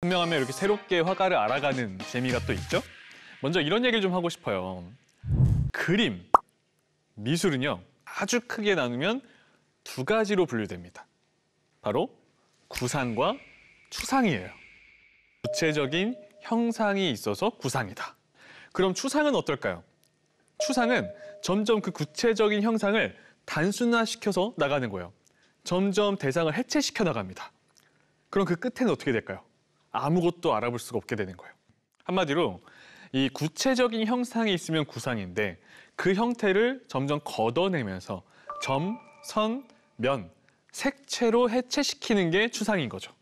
한 명 한 명 이렇게 새롭게 화가를 알아가는 재미가 또 있죠? 먼저 이런 얘기를 좀 하고 싶어요. 그림, 미술은요, 아주 크게 나누면 두 가지로 분류됩니다. 바로 구상과 추상이에요. 구체적인 형상이 있어서 구상이다. 그럼 추상은 어떨까요? 추상은 점점 그 구체적인 형상을 단순화시켜서 나가는 거예요. 점점 대상을 해체시켜 나갑니다. 그럼 그 끝에는 어떻게 될까요? 아무것도 알아볼 수가 없게 되는 거예요. 한마디로 이 구체적인 형상이 있으면 구상인데 그 형태를 점점 걷어내면서 점, 선, 면, 색채로 해체시키는 게 추상인 거죠.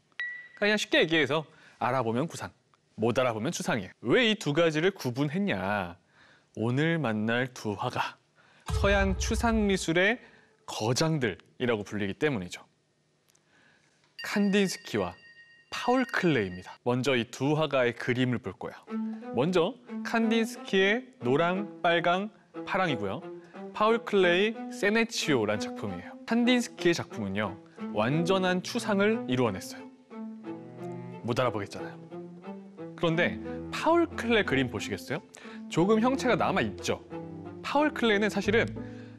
그냥 쉽게 얘기해서 알아보면 구상, 못 알아보면 추상이에요. 왜 이 두 가지를 구분했냐? 오늘 만날 두 화가 서양 추상 미술의 거장들이라고 불리기 때문이죠. 칸딘스키와 파울 클레이입니다. 먼저 이 두 화가의 그림을 볼 거예요. 먼저 칸딘스키의 노랑, 빨강, 파랑이고요. 파울 클레이 세네치오라는 작품이에요. 칸딘스키의 작품은요, 완전한 추상을 이루어냈어요. 못 알아보겠잖아요. 그런데 파울 클레 그림 보시겠어요? 조금 형체가 남아있죠. 파울 클레는 사실은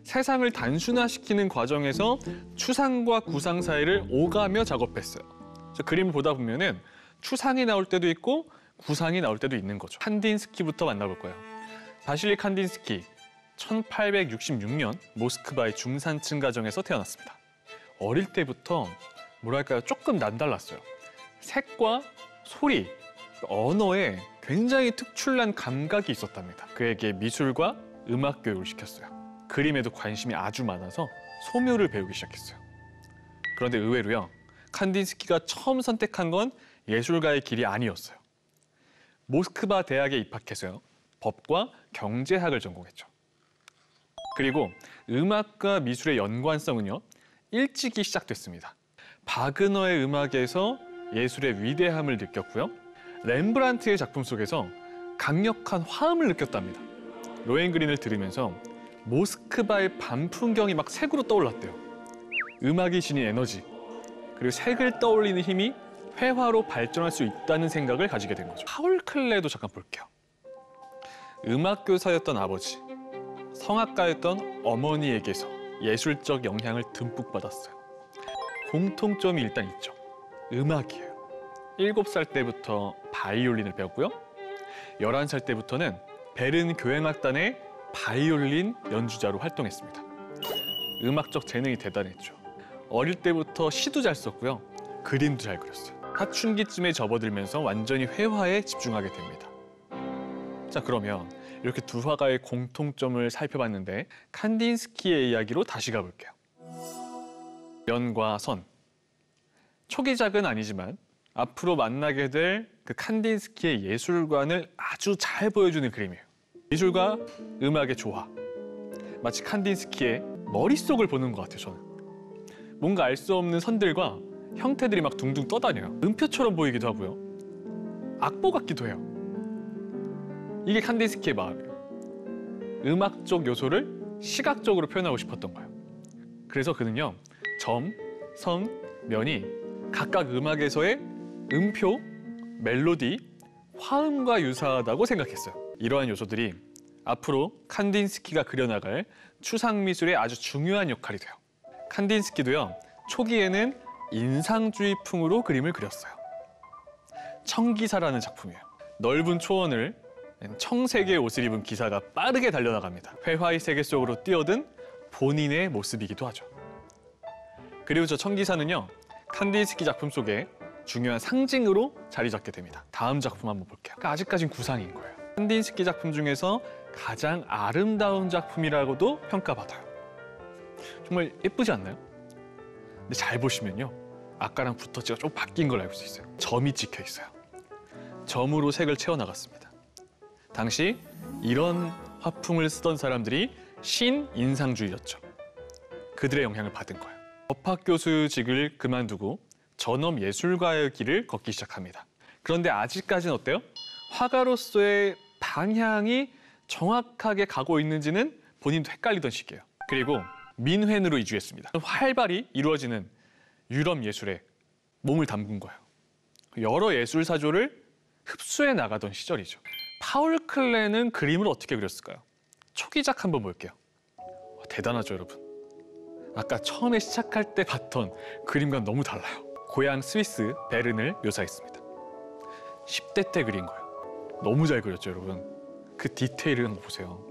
세상을 단순화시키는 과정에서 추상과 구상 사이를 오가며 작업했어요. 그림을 보다 보면은 추상이 나올 때도 있고 구상이 나올 때도 있는 거죠. 칸딘스키부터 만나볼 거예요. 바실리 칸딘스키, 1866년 모스크바의 중산층 가정에서 태어났습니다. 어릴 때부터 뭐랄까요, 조금 남달랐어요. 색과 소리, 언어에 굉장히 특출난 감각이 있었답니다. 그에게 미술과 음악 교육을 시켰어요. 그림에도 관심이 아주 많아서 소묘를 배우기 시작했어요. 그런데 의외로요, 칸딘스키가 처음 선택한 건 예술가의 길이 아니었어요. 모스크바 대학에 입학해서요, 법과 경제학을 전공했죠. 그리고 음악과 미술의 연관성은요, 일찍이 시작됐습니다. 바그너의 음악에서 예술의 위대함을 느꼈고요. 렘브란트의 작품 속에서 강력한 화음을 느꼈답니다. 로헨그린을 들으면서 모스크바의 밤 풍경이 막 색으로 떠올랐대요. 음악이 지닌 에너지, 그리고 색을 떠올리는 힘이 회화로 발전할 수 있다는 생각을 가지게 된 거죠. 파울 클레도 잠깐 볼게요. 음악 교사였던 아버지, 성악가였던 어머니에게서 예술적 영향을 듬뿍 받았어요. 공통점이 일단 있죠. 음악이에요. 7살 때부터 바이올린을 배웠고요. 11살 때부터는 베른 교향악단의 바이올린 연주자로 활동했습니다. 음악적 재능이 대단했죠. 어릴 때부터 시도 잘 썼고요. 그림도 잘 그렸어요. 사춘기쯤에 접어들면서 완전히 회화에 집중하게 됩니다. 자, 그러면 이렇게 두 화가의 공통점을 살펴봤는데 칸딘스키의 이야기로 다시 가볼게요. 면과 선. 초기작은 아니지만 앞으로 만나게 될 그 칸딘스키의 예술관을 아주 잘 보여주는 그림이에요. 미술과 음악의 조화. 마치 칸딘스키의 머릿속을 보는 것 같아요, 저는. 뭔가 알 수 없는 선들과 형태들이 막 둥둥 떠다녀요. 음표처럼 보이기도 하고요. 악보 같기도 해요. 이게 칸딘스키의 마음이에요. 음악적 요소를 시각적으로 표현하고 싶었던 거예요. 그래서 그는요, 점, 선, 면이 각각 음악에서의 음표, 멜로디, 화음과 유사하다고 생각했어요. 이러한 요소들이 앞으로 칸딘스키가 그려나갈 추상미술의 아주 중요한 역할이 돼요. 칸딘스키도요, 초기에는 인상주의풍으로 그림을 그렸어요. 청기사라는 작품이에요. 넓은 초원을 청색의 옷을 입은 기사가 빠르게 달려나갑니다. 회화의 세계 속으로 뛰어든 본인의 모습이기도 하죠. 그리고 저 청기사는요, 칸딘스키 작품 속에 중요한 상징으로 자리 잡게 됩니다. 다음 작품 한번 볼게요. 그러니까 아직까진 구상인 거예요. 칸딘스키 작품 중에서 가장 아름다운 작품이라고도 평가받아요. 정말 예쁘지 않나요? 근데 잘 보시면요, 아까랑 붓터치가 좀 바뀐 걸 알 수 있어요. 점이 찍혀 있어요. 점으로 색을 채워나갔습니다. 당시 이런 화풍을 쓰던 사람들이 신인상주의였죠. 그들의 영향을 받은 거예요. 법학 교수직을 그만두고 전업 예술가의 길을 걷기 시작합니다. 그런데 아직까지는 어때요? 화가로서의 방향이 정확하게 가고 있는지는 본인도 헷갈리던 시기예요. 그리고 민헨으로 이주했습니다. 활발히 이루어지는 유럽 예술에 몸을 담근 거예요. 여러 예술사조를 흡수해 나가던 시절이죠. 파울 클레는 그림을 어떻게 그렸을까요? 초기작 한번 볼게요. 대단하죠, 여러분. 아까 처음에 시작할 때 봤던 그림과 너무 달라요. 고향 스위스 베른을 묘사했습니다. 10대 때 그린 거예요. 너무 잘 그렸죠, 여러분. 그 디테일을 한번 보세요.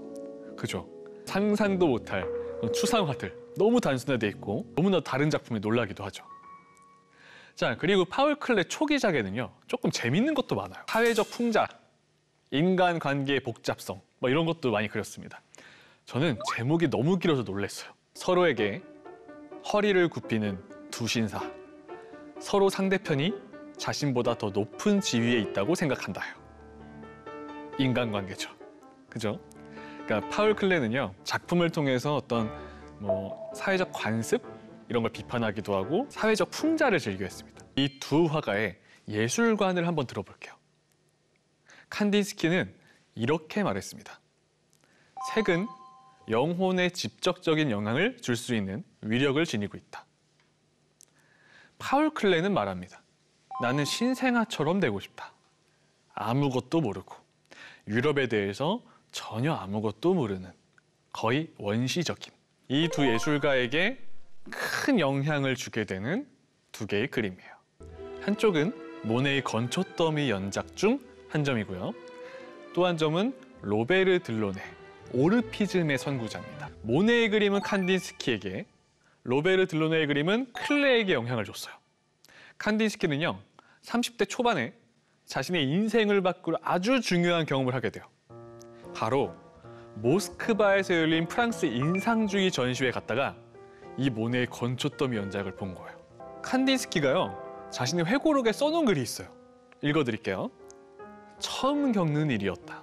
그죠? 상상도 못할 그런 추상화들 너무 단순화돼 있고 너무나 다른 작품에 놀라기도 하죠. 자, 그리고 파울 클레 초기작에는요, 조금 재밌는 것도 많아요. 사회적 풍자, 인간관계의 복잡성, 뭐 이런 것도 많이 그렸습니다. 저는 제목이 너무 길어서 놀랐어요. 서로에게 허리를 굽히는 두 신사, 서로 상대편이 자신보다 더 높은 지위에 있다고 생각한다요. 인간관계죠. 그죠? 그러니까 파울 클레는요, 작품을 통해서 어떤 사회적 관습 이런 걸 비판하기도 하고 사회적 풍자를 즐겨했습니다. 이 두 화가의 예술관을 한번 들어볼게요. 칸딘스키는 이렇게 말했습니다. 색은 영혼에 직접적인 영향을 줄 수 있는 위력을 지니고 있다. 파울 클레는 말합니다. 나는 신생아처럼 되고 싶다. 아무것도 모르고 유럽에 대해서 전혀 아무것도 모르는 거의 원시적인 이 두 예술가에게 큰 영향을 주게 되는 두 개의 그림이에요. 한쪽은 모네의 건초더미 연작 중 한 점이고요. 또 한 점은 로베르 들로네, 오르피즘의 선구자입니다. 모네의 그림은 칸딘스키에게, 로베르 들로네의 그림은 클레에게 영향을 줬어요. 칸딘스키는요, 30대 초반에 자신의 인생을 바꿀 아주 중요한 경험을 하게 돼요. 바로 모스크바에서 열린 프랑스 인상주의 전시회에 갔다가 이 모네의 건초더미 연작을 본 거예요. 칸딘스키가요, 자신의 회고록에 써놓은 글이 있어요. 읽어드릴게요. 처음 겪는 일이었다.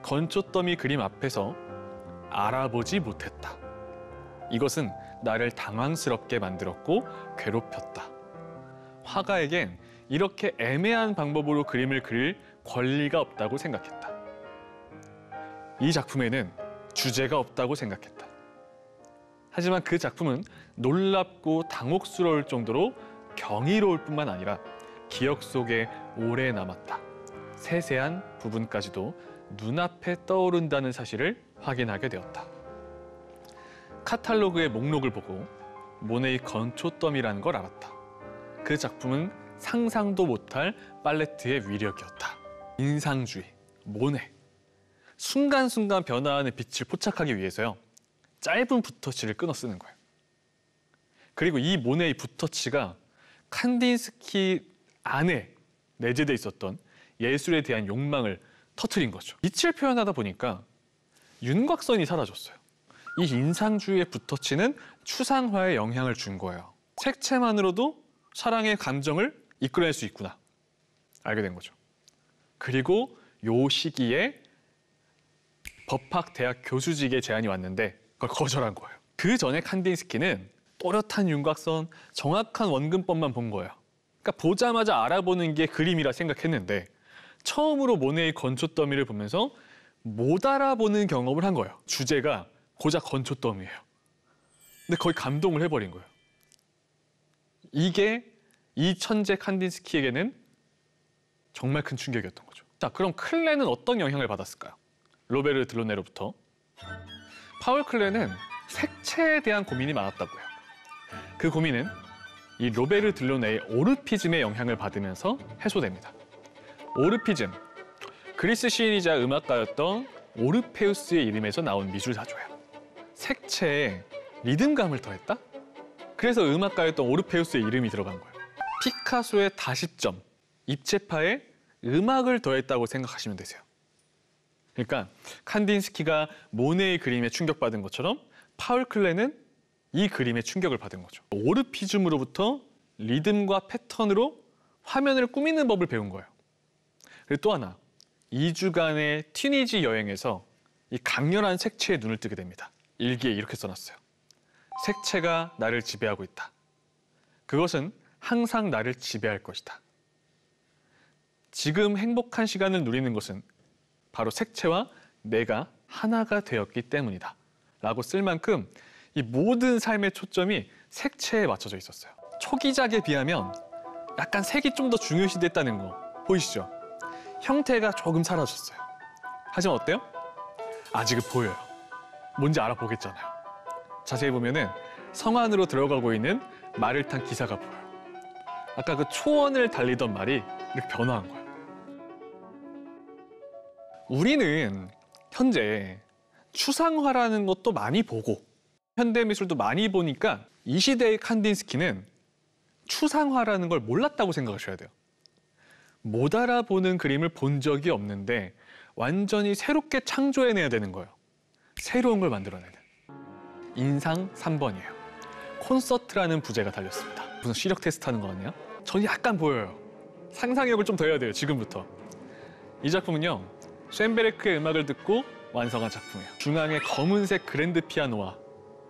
건초더미 그림 앞에서 알아보지 못했다. 이것은 나를 당황스럽게 만들었고 괴롭혔다. 화가에겐 이렇게 애매한 방법으로 그림을 그릴 권리가 없다고 생각했다. 이 작품에는 주제가 없다고 생각했다. 하지만 그 작품은 놀랍고 당혹스러울 정도로 경이로울 뿐만 아니라 기억 속에 오래 남았다. 세세한 부분까지도 눈앞에 떠오른다는 사실을 확인하게 되었다. 카탈로그의 목록을 보고 모네의 건초더미라는 걸 알았다. 그 작품은 상상도 못할 팔레트의 위력이었다. 인상주의, 모네. 순간순간 변화하는 빛을 포착하기 위해서요, 짧은 붓터치를 끊어 쓰는 거예요. 그리고 이 모네의 붓터치가 칸딘스키 안에 내재돼 있었던 예술에 대한 욕망을 터뜨린 거죠. 빛을 표현하다 보니까 윤곽선이 사라졌어요. 이 인상주의의 붓터치는 추상화에 영향을 준 거예요. 색채만으로도 사랑의 감정을 이끌어낼 수 있구나 알게 된 거죠. 그리고 요 시기에 법학대학 교수직의 제안이 왔는데 그걸 거절한 거예요. 그 전에 칸딘스키는 또렷한 윤곽선, 정확한 원근법만 본 거예요. 그러니까 보자마자 알아보는 게 그림이라 생각했는데 처음으로 모네의 건초더미를 보면서 못 알아보는 경험을 한 거예요. 주제가 고작 건초더미예요. 근데 거의 감동을 해버린 거예요. 이게 이 천재 칸딘스키에게는 정말 큰 충격이었던 거죠. 자, 그럼 클레는 어떤 영향을 받았을까요? 로베르 들로네로부터. 파울 클레는 색채에 대한 고민이 많았다고요. 그 고민은 이 로베르 들로네의 오르피즘의 영향을 받으면서 해소됩니다. 오르피즘, 그리스 시인이자 음악가였던 오르페우스의 이름에서 나온 미술사조예요. 색채에 리듬감을 더했다? 그래서 음악가였던 오르페우스의 이름이 들어간 거예요. 피카소의 다시점, 입체파에 음악을 더했다고 생각하시면 되세요. 그러니까 칸딘스키가 모네의 그림에 충격받은 것처럼 파울 클레는 이 그림에 충격을 받은 거죠. 오르피즘으로부터 리듬과 패턴으로 화면을 꾸미는 법을 배운 거예요. 그리고 또 하나, 2주간의 튀니지 여행에서 이 강렬한 색채에 눈을 뜨게 됩니다. 일기에 이렇게 써놨어요. 색채가 나를 지배하고 있다. 그것은 항상 나를 지배할 것이다. 지금 행복한 시간을 누리는 것은 바로 색채와 내가 하나가 되었기 때문이다. 라고 쓸 만큼 이 모든 삶의 초점이 색채에 맞춰져 있었어요. 초기작에 비하면 약간 색이 좀 더 중요시됐다는 거 보이시죠? 형태가 조금 사라졌어요. 하지만 어때요? 아직은 보여요. 뭔지 알아보겠잖아요. 자세히 보면은 성 안으로 들어가고 있는 말을 탄 기사가 보여요. 아까 그 초원을 달리던 말이 이렇게 변화한 거예요. 우리는 현재 추상화라는 것도 많이 보고 현대미술도 많이 보니까 이 시대의 칸딘스키는 추상화라는 걸 몰랐다고 생각하셔야 돼요. 못 알아보는 그림을 본 적이 없는데 완전히 새롭게 창조해내야 되는 거예요. 새로운 걸 만들어내는. 인상 3번이에요. 콘서트라는 부제가 달렸습니다. 무슨 시력 테스트 하는 거 아니야? 저는 약간 보여요. 상상력을 좀 더 해야 돼요, 지금부터. 이 작품은요, 쇤베르크의 음악을 듣고 완성한 작품이에요. 중앙에 검은색 그랜드 피아노와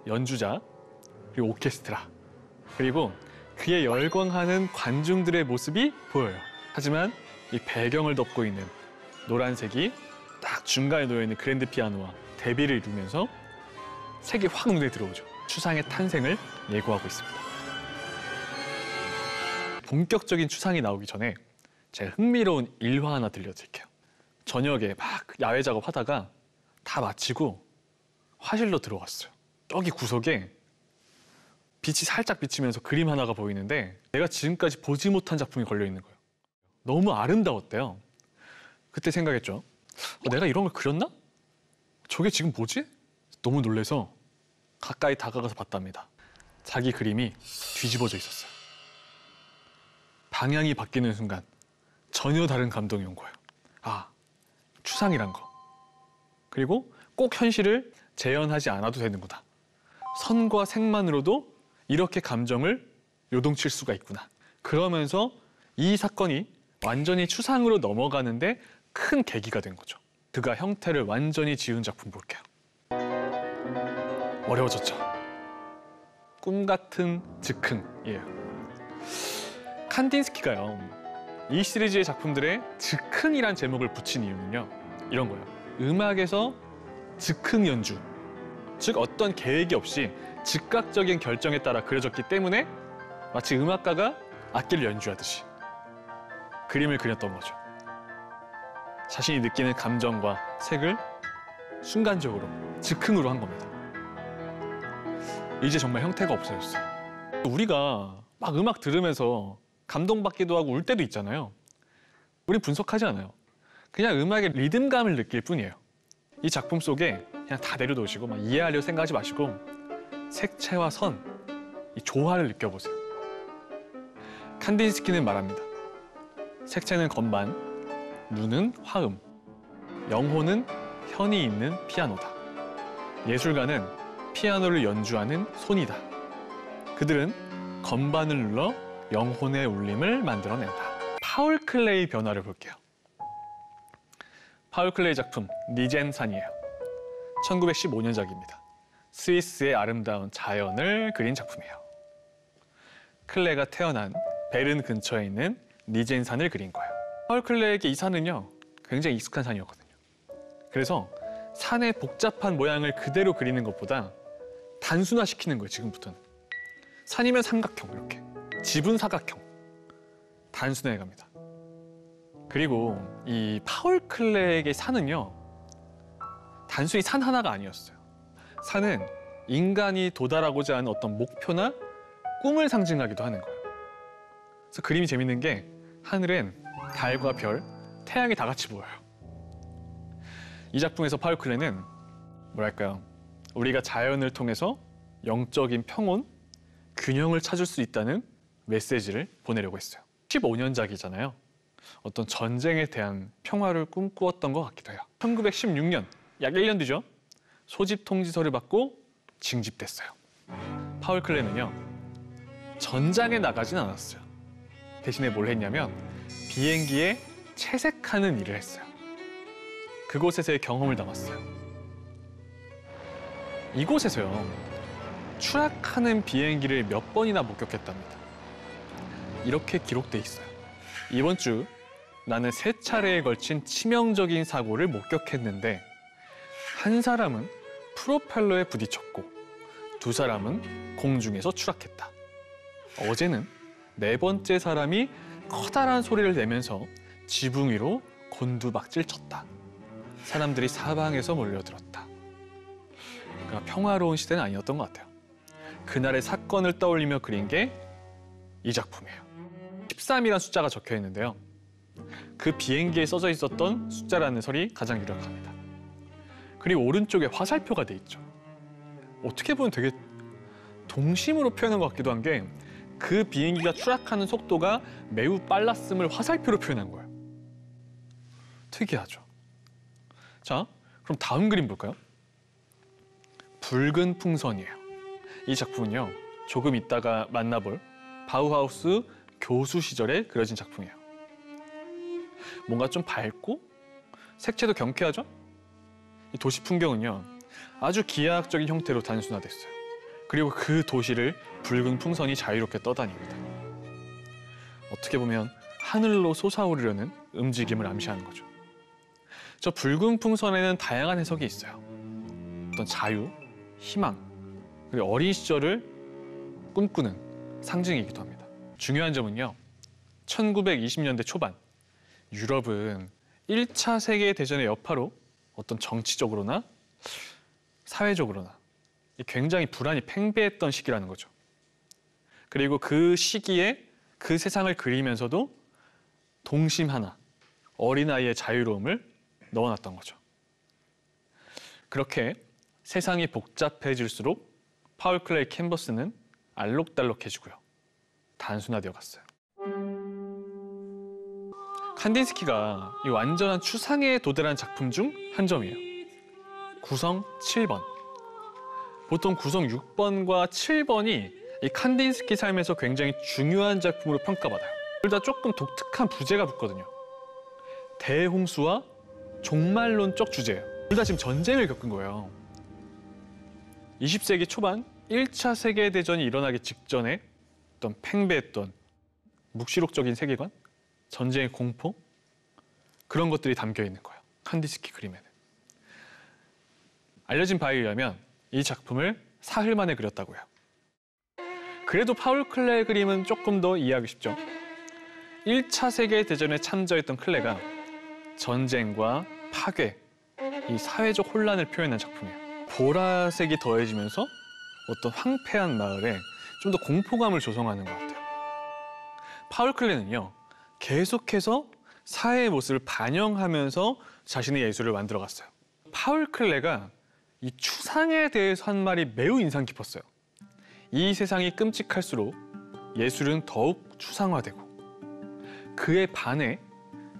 연주자, 그리고 오케스트라, 그리고 그에 열광하는 관중들의 모습이 보여요. 하지만 이 배경을 덮고 있는 노란색이 딱 중간에 놓여있는 그랜드 피아노와 대비를 이루면서 색이 확 눈에 들어오죠. 추상의 탄생을 예고하고 있습니다. 본격적인 추상이 나오기 전에 제가 흥미로운 일화 하나 들려드릴게요. 저녁에 막 야외 작업하다가 다 마치고 화실로 들어왔어요. 저기 구석에 빛이 살짝 비치면서 그림 하나가 보이는데 내가 지금까지 보지 못한 작품이 걸려있는 거예요. 너무 아름다웠대요. 그때 생각했죠. 내가 이런 걸 그렸나? 저게 지금 뭐지? 너무 놀라서 가까이 다가가서 봤답니다. 자기 그림이 뒤집어져 있었어요. 방향이 바뀌는 순간 전혀 다른 감동이 온 거예요. 아, 추상이란 거. 그리고 꼭 현실을 재현하지 않아도 되는구나. 선과 색만으로도 이렇게 감정을 요동칠 수가 있구나. 그러면서 이 사건이 완전히 추상으로 넘어가는데 큰 계기가 된 거죠. 그가 형태를 완전히 지운 작품 볼게요. 어려워졌죠. 꿈 같은 즉흥이에요. 칸딘스키가요, 이 시리즈의 작품들에 즉흥이란 제목을 붙인 이유는요, 이런 거예요. 음악에서 즉흥 연주, 즉 어떤 계획이 없이 즉각적인 결정에 따라 그려졌기 때문에 마치 음악가가 악기를 연주하듯이 그림을 그렸던 거죠. 자신이 느끼는 감정과 색을 순간적으로 즉흥으로 한 겁니다. 이제 정말 형태가 없어졌어요. 우리가 막 음악 들으면서 감동받기도 하고 울 때도 있잖아요. 우린 분석하지 않아요. 그냥 음악의 리듬감을 느낄 뿐이에요. 이 작품 속에 그냥 다 내려놓으시고 막 이해하려 생각하지 마시고 색채와 선, 이 조화를 느껴보세요. 칸딘스키는 말합니다. 색채는 건반, 눈은 화음, 영혼은 현이 있는 피아노다. 예술가는 피아노를 연주하는 손이다. 그들은 건반을 눌러 영혼의 울림을 만들어낸다. 파울 클레이 변화를 볼게요. 파울 클레이 작품 니젠산이에요. 1915년작입니다. 스위스의 아름다운 자연을 그린 작품이에요. 클레가 태어난 베른 근처에 있는 니젠산을 그린 거예요. 파울 클레에게 이 산은요, 굉장히 익숙한 산이었거든요. 그래서 산의 복잡한 모양을 그대로 그리는 것보다 단순화시키는 거예요, 지금부터는. 산이면 삼각형, 이렇게. 집은 사각형. 단순해 갑니다. 그리고 이 파울 클레에게 산은요, 단순히 산 하나가 아니었어요. 산은 인간이 도달하고자 하는 어떤 목표나 꿈을 상징하기도 하는 거예요. 그래서 그림이 재밌는 게 하늘엔 달과 별, 태양이 다 같이 보여요. 이 작품에서 파울 클레는 뭐랄까요? 우리가 자연을 통해서 영적인 평온, 균형을 찾을 수 있다는 메시지를 보내려고 했어요. 15년작이잖아요. 어떤 전쟁에 대한 평화를 꿈꾸었던 것 같기도 해요. 1916년, 약 1년 뒤죠. 소집 통지서를 받고 징집됐어요. 파울 클레는요, 전장에 나가진 않았어요. 대신에 뭘 했냐면 비행기에 채색하는 일을 했어요. 그곳에서의 경험을 담았어요. 이곳에서요, 추락하는 비행기를 몇 번이나 목격했답니다. 이렇게 기록돼 있어요. 이번 주 나는 3차례에 걸친 치명적인 사고를 목격했는데 한 사람은 프로펠러에 부딪혔고 2 사람은 공중에서 추락했다. 어제는 네 번째 사람이 커다란 소리를 내면서 지붕 위로 곤두박질 쳤다. 사람들이 사방에서 몰려들었다. 그러니까 평화로운 시대는 아니었던 것 같아요. 그날의 사건을 떠올리며 그린 게 이 작품이에요. 13이라는 숫자가 적혀 있는데요. 그 비행기에 써져 있었던 숫자라는 설이 가장 유력합니다. 그리고 오른쪽에 화살표가 돼 있죠. 어떻게 보면 되게 동심으로 표현한 것 같기도 한 게 그 비행기가 추락하는 속도가 매우 빨랐음을 화살표로 표현한 거예요. 특이하죠. 자, 그럼 다음 그림 볼까요? 붉은 풍선이에요. 이 작품은요, 조금 있다가 만나볼 바우하우스 교수 시절에 그려진 작품이에요. 뭔가 좀 밝고 색채도 경쾌하죠? 이 도시 풍경은요, 아주 기하학적인 형태로 단순화됐어요. 그리고 그 도시를 붉은 풍선이 자유롭게 떠다닙니다. 어떻게 보면 하늘로 솟아오르려는 움직임을 암시하는 거죠. 저 붉은 풍선에는 다양한 해석이 있어요. 어떤 자유, 희망, 그리고 어린 시절을 꿈꾸는 상징이기도 합니다. 중요한 점은요, 1920년대 초반 유럽은 1차 세계대전의 여파로 어떤 정치적으로나 사회적으로나 굉장히 불안이 팽배했던 시기라는 거죠. 그리고 그 시기에 그 세상을 그리면서도 동심 하나, 어린아이의 자유로움을 넣어놨던 거죠. 그렇게 세상이 복잡해질수록 파울 클레이 캔버스는 알록달록해지고요. 단순화되어 갔어요. 칸딘스키가 이 완전한 추상에 도달한 작품 중 한 점이에요. 구성 7번. 보통 구성 6번과 7번이 이 칸딘스키 삶에서 굉장히 중요한 작품으로 평가받아요. 둘 다 조금 독특한 부제가 붙거든요. 대홍수와 종말론적 주제예요. 둘 다 지금 전쟁을 겪은 거예요. 20세기 초반 1차 세계대전이 일어나기 직전에 어떤 팽배했던 묵시록적인 세계관, 전쟁의 공포, 그런 것들이 담겨 있는 거예요. 칸딘스키 그림에는. 알려진 바에 의하면 이 작품을 사흘 만에 그렸다고요. 그래도 파울 클레의 그림은 조금 더 이해하기 쉽죠. 1차 세계대전에 참전했던 클레가 전쟁과 파괴, 이 사회적 혼란을 표현한 작품이에요. 보라색이 더해지면서 어떤 황폐한 마을에 좀 더 공포감을 조성하는 것 같아요. 파울 클레는요, 계속해서 사회의 모습을 반영하면서 자신의 예술을 만들어갔어요. 파울 클레가 이 추상에 대해서 한 말이 매우 인상 깊었어요. 이 세상이 끔찍할수록 예술은 더욱 추상화되고 그에 반해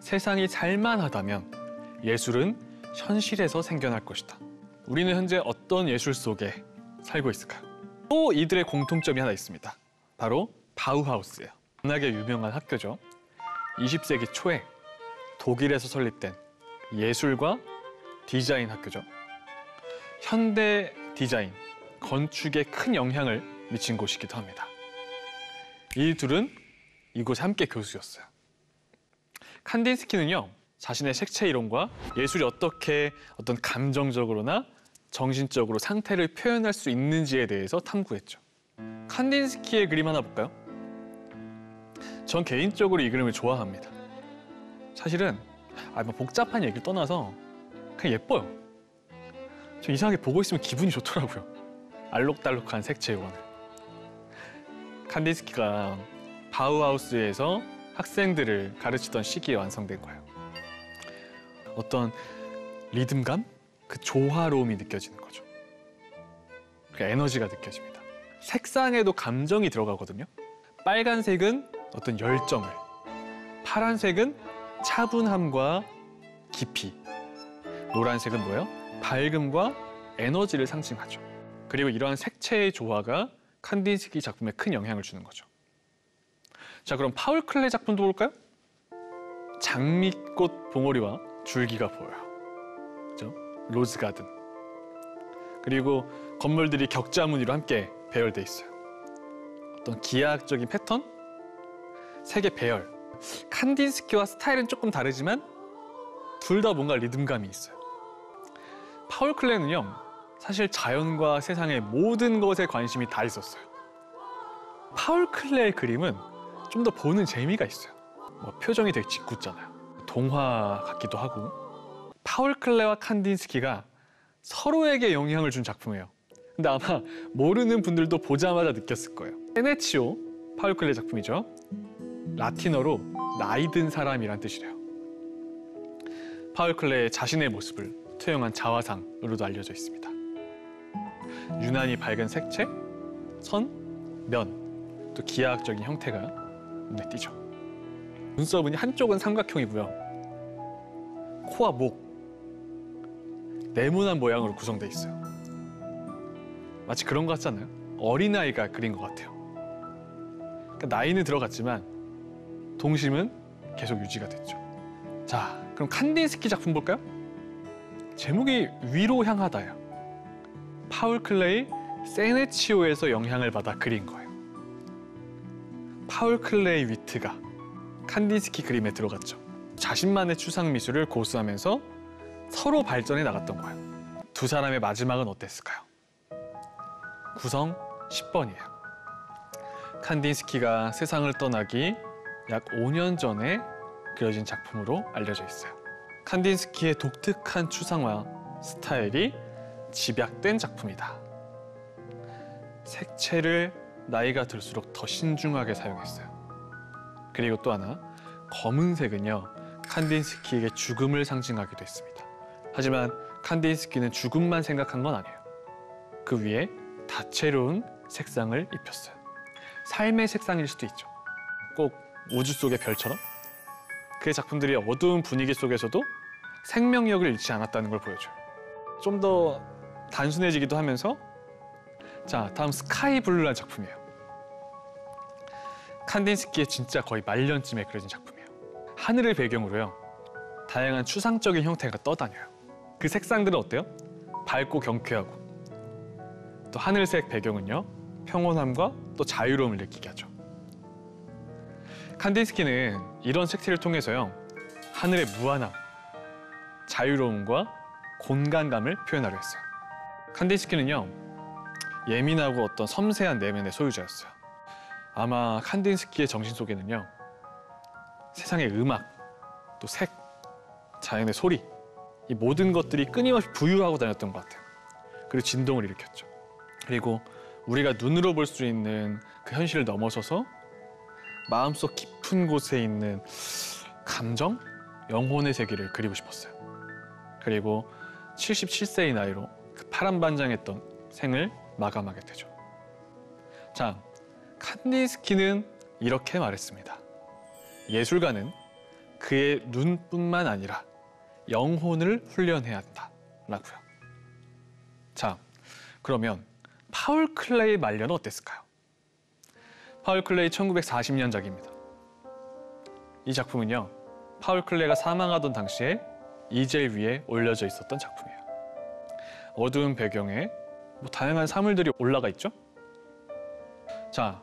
세상이 살만하다면 예술은 현실에서 생겨날 것이다. 우리는 현재 어떤 예술 속에 살고 있을까요? 또 이들의 공통점이 하나 있습니다. 바로 바우하우스예요. 워낙에 유명한 학교죠. 20세기 초에 독일에서 설립된 예술과 디자인 학교죠. 현대 디자인, 건축에 큰 영향을 미친 곳이기도 합니다. 이 둘은 이곳에 함께 교수였어요. 칸딘스키는요, 자신의 색채 이론과 예술이 어떻게 어떤 감정적으로나 정신적으로 상태를 표현할 수 있는지에 대해서 탐구했죠. 칸딘스키의 그림 하나 볼까요? 전 개인적으로 이 그림을 좋아합니다. 사실은 뭐 복잡한 얘기를 떠나서 그냥 예뻐요. 저 이상하게 보고 있으면 기분이 좋더라고요. 알록달록한 색채 요원을. 칸딘스키가 바우하우스에서 학생들을 가르치던 시기에 완성된 거예요. 어떤 리듬감? 그 조화로움이 느껴지는 거죠. 그 에너지가 느껴집니다. 색상에도 감정이 들어가거든요. 빨간색은 어떤 열정을, 파란색은 차분함과 깊이, 노란색은 뭐예요? 밝음과 에너지를 상징하죠. 그리고 이러한 색채의 조화가 칸딘스키 작품에 큰 영향을 주는 거죠. 자, 그럼 파울 클레 작품도 볼까요? 장미꽃 봉오리와 줄기가 보여요. 그죠? 로즈 가든. 그리고 건물들이 격자 무늬로 함께 배열돼 있어요. 어떤 기하학적인 패턴, 색의 배열. 칸딘스키와 스타일은 조금 다르지만 둘 다 뭔가 리듬감이 있어요. 파울 클레는요, 사실 자연과 세상의 모든 것에 관심이 다 있었어요. 파울 클레의 그림은 좀 더 보는 재미가 있어요. 뭐 표정이 되게 짓궂잖아요. 동화 같기도 하고. 파울 클레와 칸딘스키가 서로에게 영향을 준 작품이에요. 근데 아마 모르는 분들도 보자마자 느꼈을 거예요. 세네치오, 파울 클레 작품이죠. 라틴어로 나이 든 사람이란 뜻이래요. 파울 클레의 자신의 모습을 투영한 자화상으로도 알려져 있습니다. 유난히 밝은 색채, 선, 면, 또 기하학적인 형태가 눈에 띄죠. 눈썹은 한쪽은 삼각형이고요. 코와 목, 네모난 모양으로 구성돼 있어요. 마치 그런 것 같지 않나요? 어린아이가 그린 것 같아요. 그러니까 나이는 들어갔지만 동심은 계속 유지가 됐죠. 자, 그럼 칸딘스키 작품 볼까요? 제목이 위로 향하다예요. 파울 클레이 세네치오에서 영향을 받아 그린 거예요. 파울 클레의 위트가 칸딘스키 그림에 들어갔죠. 자신만의 추상 미술을 고수하면서 서로 발전해 나갔던 거예요. 두 사람의 마지막은 어땠을까요? 구성 10번이에요. 칸딘스키가 세상을 떠나기 약 5년 전에 그려진 작품으로 알려져 있어요. 칸딘스키의 독특한 추상화 스타일이 집약된 작품이다. 색채를 나이가 들수록 더 신중하게 사용했어요. 그리고 또 하나, 검은색은요, 칸딘스키에게 죽음을 상징하기도 했습니다. 하지만 칸딘스키는 죽음만 생각한 건 아니에요. 그 위에 다채로운 색상을 입혔어요. 삶의 색상일 수도 있죠. 꼭 우주 속의 별처럼. 그의 작품들이 어두운 분위기 속에서도 생명력을 잃지 않았다는 걸 보여줘요. 좀 더 단순해지기도 하면서, 자, 다음 스카이 블루라는 작품이에요. 칸딘스키의 진짜 거의 말년쯤에 그려진 작품이에요. 하늘을 배경으로요, 다양한 추상적인 형태가 떠다녀요. 그 색상들은 어때요? 밝고 경쾌하고, 또 하늘색 배경은요, 평온함과 또 자유로움을 느끼게 하죠. 칸딘스키는 이런 색채를 통해서요, 하늘의 무한함, 자유로움과 공간감을 표현하려 했어요. 칸딘스키는요, 예민하고 어떤 섬세한 내면의 소유자였어요. 아마 칸딘스키의 정신 속에는요, 세상의 음악, 또 색, 자연의 소리, 이 모든 것들이 끊임없이 부유하고 다녔던 것 같아요. 그리고 진동을 일으켰죠. 그리고 우리가 눈으로 볼 수 있는 그 현실을 넘어서서 마음속 깊은 곳에 있는 감정, 영혼의 세계를 그리고 싶었어요. 그리고 77세의 나이로 그 파란반장했던 생을 마감하게 되죠. 자, 칸딘스키는 이렇게 말했습니다. 예술가는 그의 눈뿐만 아니라 영혼을 훈련해야 한다. 라고요. 자, 그러면 파울 클레의 말년은 어땠을까요? 파울 클레이 1940년작입니다. 이 작품은요, 파울 클레가 사망하던 당시에 이젤 위에 올려져 있었던 작품이에요. 어두운 배경에 뭐 다양한 사물들이 올라가 있죠? 자,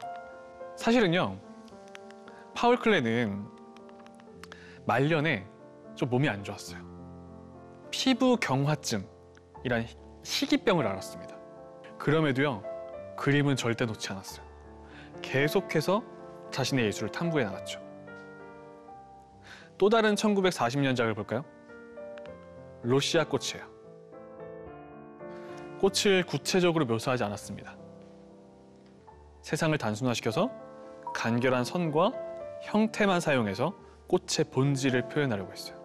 사실은요, 파울 클레는 말년에 좀 몸이 안 좋았어요. 피부 경화증이란 희귀병을 앓았습니다. 그럼에도요, 그림은 절대 놓지 않았어요. 계속해서 자신의 예술을 탐구해 나갔죠. 또 다른 1940년작을 볼까요? 로시아 꽃이에요. 꽃을 구체적으로 묘사하지 않았습니다. 세상을 단순화시켜서 간결한 선과 형태만 사용해서 꽃의 본질을 표현하려고 했어요.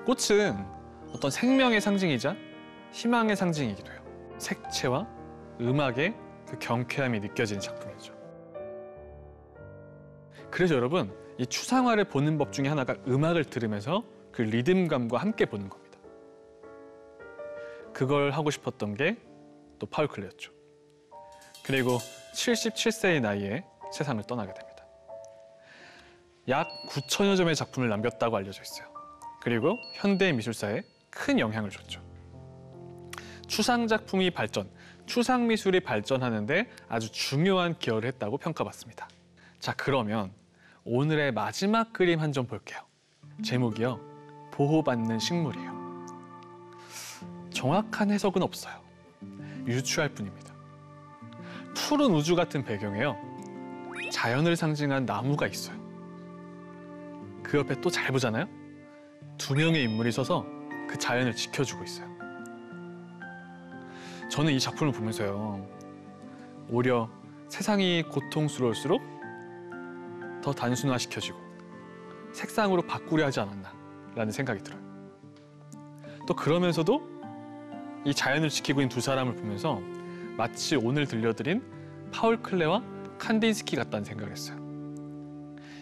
꽃은 어떤 생명의 상징이자 희망의 상징이기도 해요. 색채와 음악의 그 경쾌함이 느껴지는 작품이죠. 그래서 여러분, 이 추상화를 보는 법 중에 하나가 음악을 들으면서 그 리듬감과 함께 보는 겁니다. 그걸 하고 싶었던 게 또 파울 클레였죠. 그리고 77세의 나이에 세상을 떠나게 됩니다. 약 9천여 점의 작품을 남겼다고 알려져 있어요. 그리고 현대 미술사에 큰 영향을 줬죠. 추상 작품이 발전, 추상 미술이 발전하는데 아주 중요한 기여를 했다고 평가받습니다. 자, 그러면 오늘의 마지막 그림 한 점 볼게요. 제목이요, 보호받는 식물이에요. 정확한 해석은 없어요. 유추할 뿐입니다. 푸른 우주 같은 배경에요, 자연을 상징한 나무가 있어요. 그 옆에 또 잘 보잖아요. 두 명의 인물이 서서 그 자연을 지켜주고 있어요. 저는 이 작품을 보면서요, 오히려 세상이 고통스러울수록 더 단순화시켜지고 색상으로 바꾸려 하지 않았나라는 생각이 들어요. 또 그러면서도 이 자연을 지키고 있는 두 사람을 보면서 마치 오늘 들려드린 파울 클레와 칸딘스키 같다는 생각을 했어요.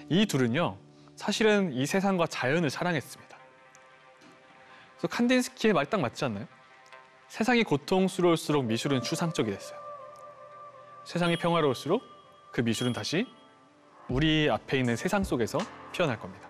이 둘은요, 사실은 이 세상과 자연을 사랑했습니다. 그래서 칸딘스키의 말 딱 맞지 않나요? 세상이 고통스러울수록 미술은 추상적이 됐어요. 세상이 평화로울수록 그 미술은 다시 우리 앞에 있는 세상 속에서 피어날 겁니다.